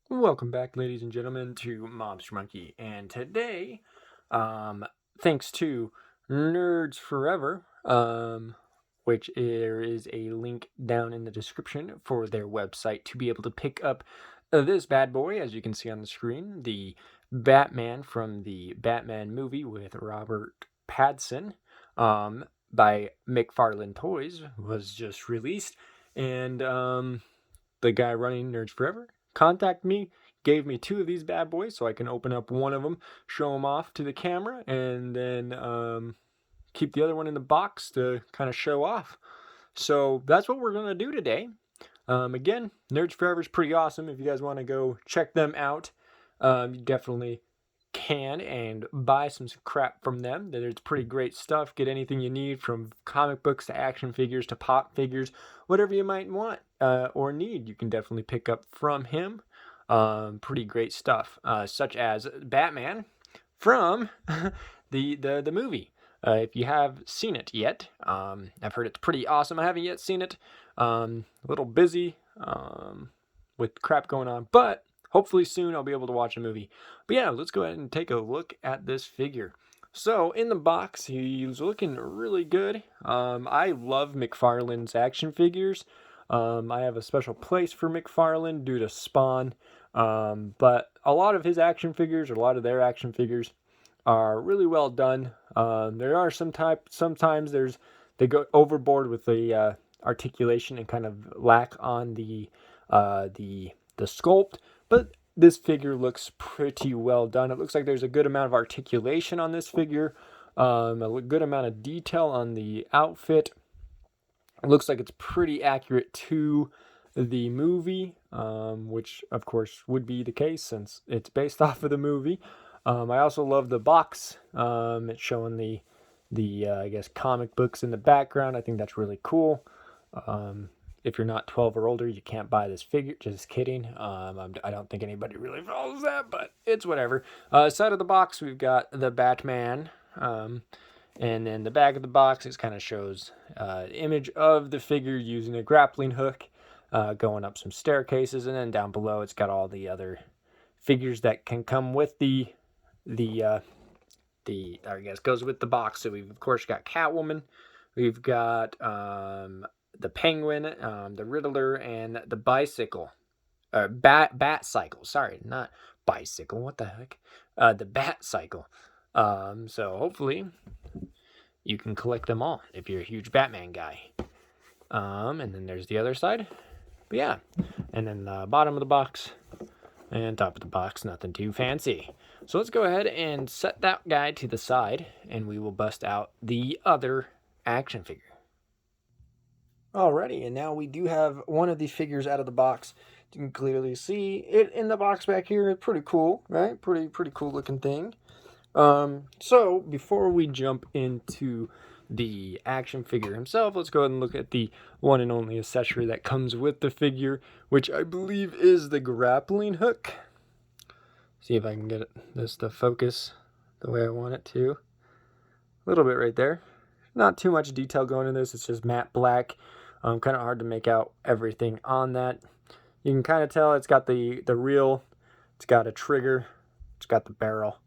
Welcome back, ladies and gentlemen, to Mobster Monkey. And today, thanks to Nerds Forever, which there is a link down in the description for their website to be able to pick up this bad boy, as you can see on the screen, the Batman from the Batman movie with Robert Pattinson, by McFarlane Toys was just released, and the guy running Nerds Forever contact me, gave me two of these bad boys so I can open up one of them, show them off to the camera, and then keep the other one in the box to kind of show off. So that's what we're going to do today. Again, Nerds Forever is pretty awesome. If you guys want to go check them out, you definitely can and buy some crap from them. There's pretty great stuff. Get anything you need, from comic books to action figures to pop figures, whatever you might want or need, you can definitely pick up from him. Pretty great stuff, such as Batman from the movie. If you have seen it yet, I've heard it's pretty awesome. I haven't yet seen it. A little busy with crap going on, but hopefully soon I'll be able to watch a movie. But yeah, let's go ahead and take a look at this figure. So in the box, he's looking really good. I love McFarlane's action figures. I have a special place for McFarlane due to Spawn. But a lot of his action figures, or a lot of their action figures, are really well done. There are sometimes they go overboard with the articulation and kind of lack on the sculpt, but this figure looks pretty well done. It looks like there's a good amount of articulation on this figure, a good amount of detail on the outfit. It looks like it's pretty accurate to the movie, which of course would be the case since it's based off of the movie. I also love the box. It's showing the I guess comic books in the background. I think that's really cool. If you're not 12 or older, you can't buy this figure. Just kidding. I don't think anybody really follows that, but it's whatever. Side of the box, we've got the Batman. And then the back of the box, it kind of shows image of the figure using a grappling hook, going up some staircases, and then down below, it's got all the other figures that can come with the I guess goes with the box. So we've of course got Catwoman, we've got the Penguin, the Riddler, and the bicycle, or bat cycle. Sorry, not bicycle. What the heck? The bat cycle. So hopefully you can collect them all if you're a huge Batman guy. And then there's the other side. But yeah, and then the bottom of the box and top of the box, nothing too fancy. So let's go ahead and set that guy to the side, and we will bust out the other action figure. Alrighty, and now we do have one of the figures out of the box. You can clearly see it in the box back here. It's pretty cool, right? Pretty cool looking thing. So before we jump into the action figure himself, let's go ahead and look at the one and only accessory that comes with the figure, which I believe is the grappling hook. See if I can get this to focus the way I want it to. A little bit right there. Not too much detail going in this. It's just matte black. Kind of hard to make out everything on that. You can kind of tell it's got the reel. It's got a trigger. It's got the barrel.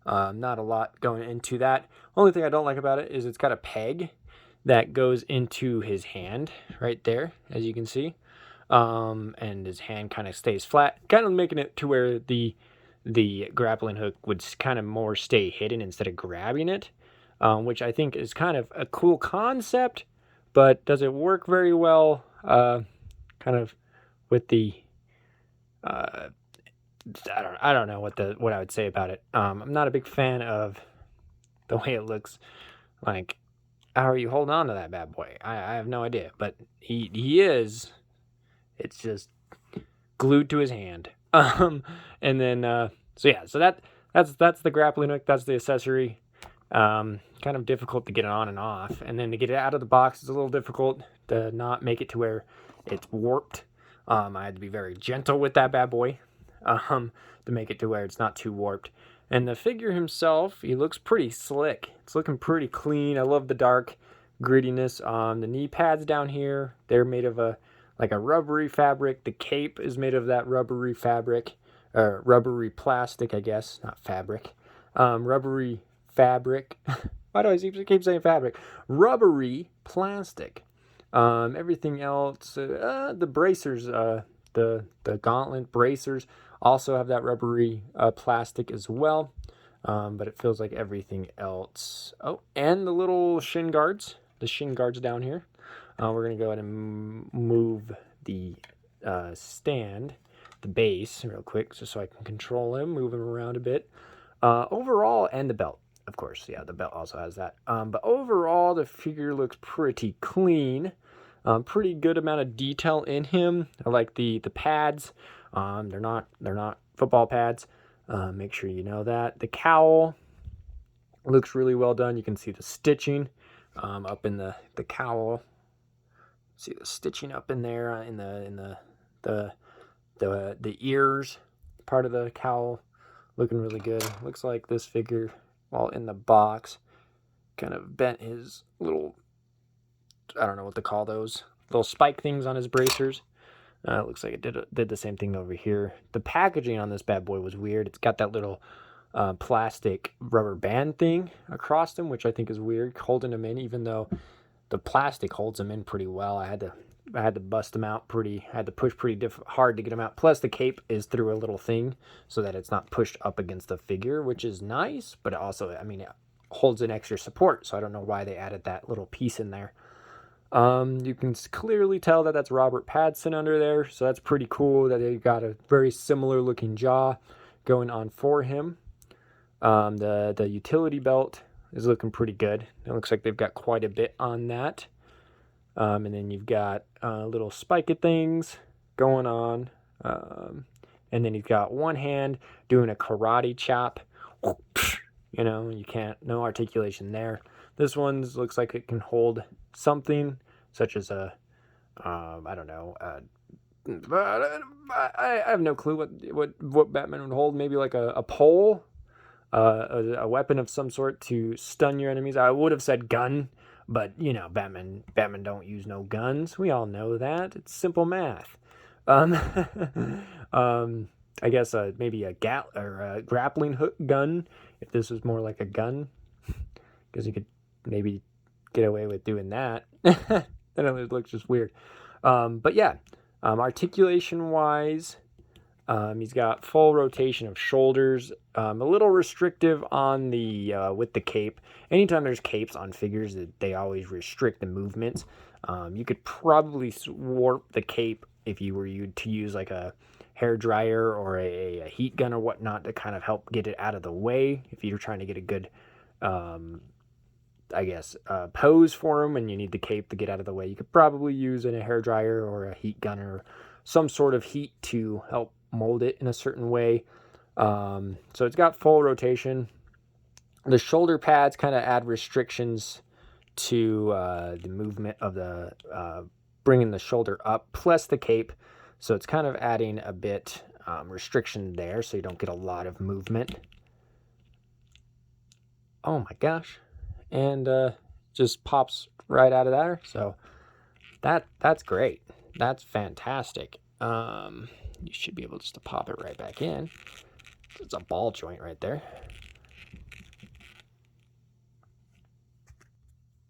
Not a lot going into that. Only thing I don't like about it is it's got a peg that goes into his hand right there, as you can see. And his hand kind of stays flat, kind of making it to where the grappling hook would kind of more stay hidden instead of grabbing it, which I think is kind of a cool concept, but does it work very well kind of with the I don't know what I would say about it. I'm not a big fan of the way it looks. Like, how are you holding on to that bad boy? I have no idea, but he is. It's just glued to his hand. And then so that's the grappling hook. That's the accessory. Kind of difficult to get it on and off, and then to get it out of the box is a little difficult to not make it to where it's warped. I had to be very gentle with that bad boy. To make it to where it's not too warped. And the figure himself, he looks pretty slick. It's looking pretty clean. I love the dark grittiness. The knee pads down here, they're made of a like a rubbery fabric. The cape is made of that rubbery fabric, or rubbery plastic, I guess, not fabric. Rubbery fabric. Why do I keep saying fabric? Rubbery plastic. Everything else, the bracers, the gauntlet bracers also have that rubbery plastic as well. But it feels like everything else. Oh, and the little shin guards. The shin guards down here. We're going to go ahead and move the stand, the base, real quick, just so I can control him, move him around a bit. Overall, and the belt, of course. Yeah, the belt also has that. But overall, the figure looks pretty clean. Pretty good amount of detail in him. I like the pads. They're not football pads. Make sure you know that. The cowl looks really well done. You can see the stitching up in the cowl. See the stitching up in there in the ears part of the cowl, looking really good. Looks like this figure, while in the box, kind of bent his little, I don't know what to call those, little spike things on his bracers. It looks like it did the same thing over here. The packaging on this bad boy was weird. It's got that little plastic rubber band thing across them, which I think is weird, holding them in, even though the plastic holds them in pretty well. I had to bust them out I had to push pretty hard to get them out. Plus the cape is through a little thing so that it's not pushed up against the figure, which is nice, but it also, I mean, it holds an extra support, so I don't know why they added that little piece in there. You can clearly tell that that's Robert Pattinson under there, so that's pretty cool that they got a very similar looking jaw going on for him. The utility belt is looking pretty good. It looks like they've got quite a bit on that. And then you've got little spiky things going on. And then you've got one hand doing a karate chop. You know, no articulation there. This one looks like it can hold something, such as I don't know. I have no clue what Batman would hold. Maybe like a pole. A weapon of some sort to stun your enemies. I would have said gun, but you know, Batman don't use no guns. We all know that. It's simple math. I guess maybe a grappling hook gun, if this was more like a gun, because you could maybe get away with doing that. Then it looks just weird. But yeah, articulation wise, he's got full rotation of shoulders. A little restrictive on the with the cape. Anytime there's capes on figures, they always restrict the movements. You could probably warp the cape if you were to use like a hair dryer or a heat gun or whatnot to kind of help get it out of the way. If you're trying to get a good, pose for him and you need the cape to get out of the way, you could probably use a hair dryer or a heat gun or some sort of heat to help mold it in a certain way. So it's got full rotation. The shoulder pads kind of add restrictions to the movement of the bringing the shoulder up, plus the cape. So it's kind of adding a bit restriction there, so you don't get a lot of movement. Oh my gosh. And just pops right out of there. So that's great. That's fantastic. You should be able just to pop it right back in. It's a ball joint right there.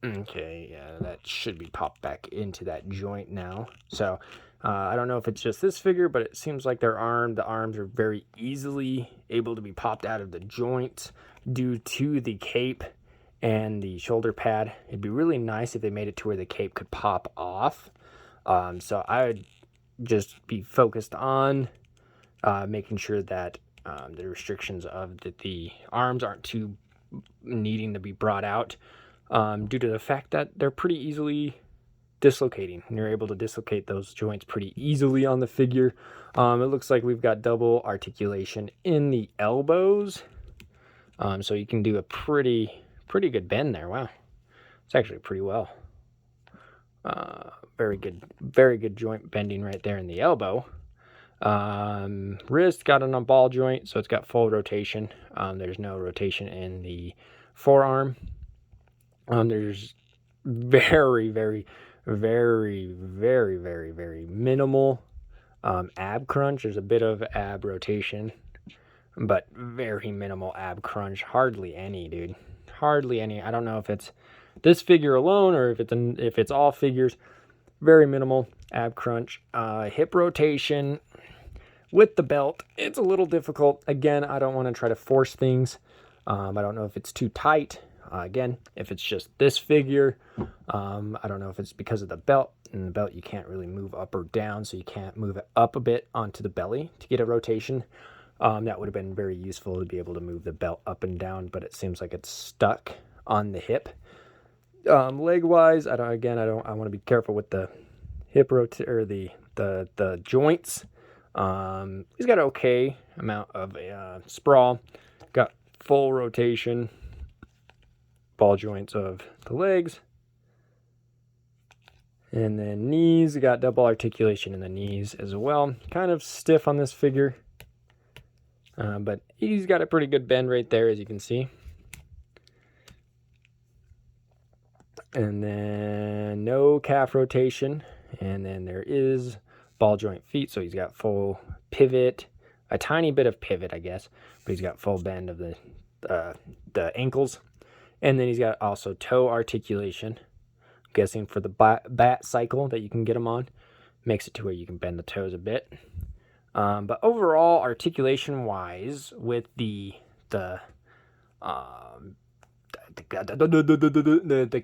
Okay, yeah, that should be popped back into that joint now. So I don't know if it's just this figure, but it seems like the arms are very easily able to be popped out of the joints due to the cape and the shoulder pad. It'd be really nice if they made it to where the cape could pop off. So I would just be focused on making sure that the restrictions of the arms aren't too needing to be brought out due to the fact that they're pretty easily dislocating. And you're able to dislocate those joints pretty easily on the figure. It looks like we've got double articulation in the elbows. So you can do a pretty good bend there. Wow. It's actually pretty well. Very good joint bending right there in the elbow. Wrist got on a ball joint, so it's got full rotation. There's no rotation in the forearm. There's very Very, very, very, very minimal ab crunch. There's a bit of ab rotation, but very minimal ab crunch. Hardly any, dude. Hardly any. I don't know if it's this figure alone or if it's all figures. Very minimal ab crunch. Hip rotation with the belt, it's a little difficult. Again, I don't want to try to force things. I don't know if it's too tight. Again, if it's just this figure, I don't know if it's because of the belt. And the belt, you can't really move up or down, so you can't move it up a bit onto the belly to get a rotation. That would have been very useful to be able to move the belt up and down, but it seems like it's stuck on the hip. Leg wise, I want to be careful with the hip or the joints. He's got an okay amount of sprawl. Got full rotation, ball joints of the legs. And then knees, got double articulation in the knees as well. Kind of stiff on this figure. But he's got a pretty good bend right there, as you can see. And then no calf rotation. And then there is ball joint feet. So he's got full pivot, a tiny bit of pivot, I guess. But he's got full bend of the ankles. And then he's got also toe articulation. I'm guessing for the bat cycle that you can get him on. Makes it to where you can bend the toes a bit. But overall, articulation-wise, with the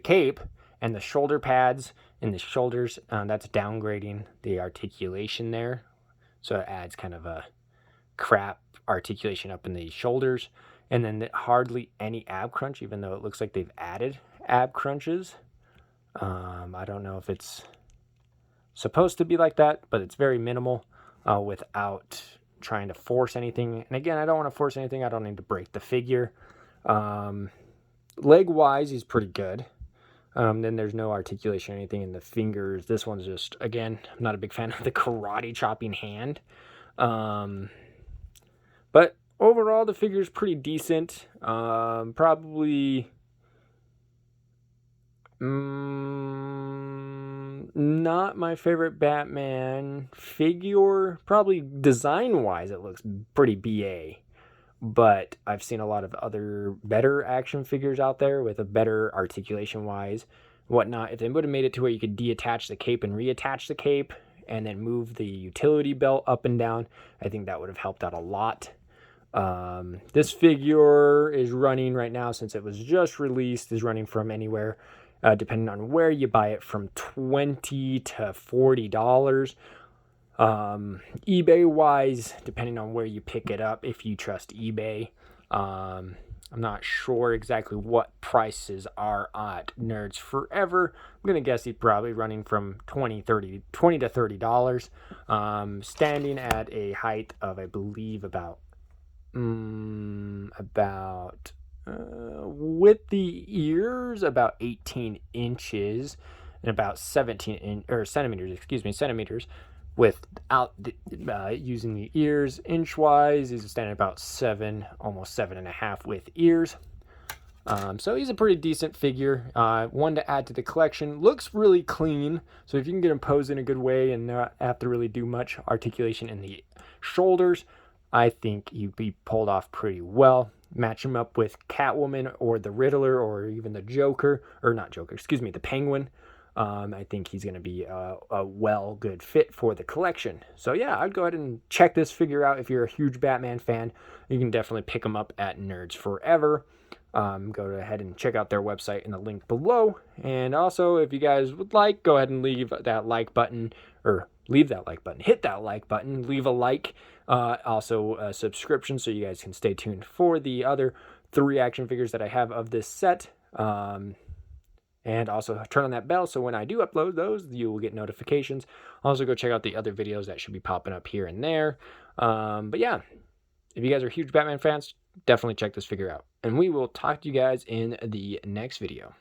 cape and the shoulder pads and the shoulders, that's downgrading the articulation there. So it adds kind of a crap articulation up in the shoulders. And then hardly any ab crunch, even though it looks like they've added ab crunches. I don't know if it's supposed to be like that, but it's very minimal. Without trying to force anything. And again, I don't want to force anything. I don't need to break the figure. Leg-wise, he's pretty good. Then there's no articulation or anything in the fingers. This one's just, again, I'm not a big fan of the karate chopping hand. But overall, the figure's pretty decent. Probably not my favorite Batman figure. Probably design-wise, it looks pretty BA. But I've seen a lot of other better action figures out there with a better articulation-wise, whatnot. If they would have made it to where you could deattach the cape and reattach the cape and then move the utility belt up and down, I think that would have helped out a lot. This figure is running right now, since it was just released, is running from anywhere, depending on where you buy it, from $20 to $40. eBay wise, depending on where you pick it up, if you trust eBay. I'm not sure exactly what prices are at Nerds Forever. I'm gonna guess he's probably running from $20 to $30. Standing at a height of, I believe, about with the ears about 18 inches and about 17 centimeters. Without using the ears, inch-wise, he's standing about 7, almost 7.5 with ears. So he's a pretty decent figure. One to add to the collection. Looks really clean. So if you can get him posed in a good way and not have to really do much articulation in the shoulders, I think he'd be pulled off pretty well. Match him up with Catwoman or the Riddler or even the Joker, or not Joker, the Penguin. I think he's going to be a good fit for the collection. So yeah, I'd go ahead and check this figure out. If you're a huge Batman fan, you can definitely pick him up at Nerds Forever. Go ahead and check out their website in the link below. And also, if you guys would like, go ahead and leave that like button, hit that like button, leave a like. Also a subscription so you guys can stay tuned for the other 3 action figures that I have of this set. And also turn on that bell so when I do upload those, you will get notifications. Also go check out the other videos that should be popping up here and there. But yeah, if you guys are huge Batman fans, definitely check this figure out. And we will talk to you guys in the next video.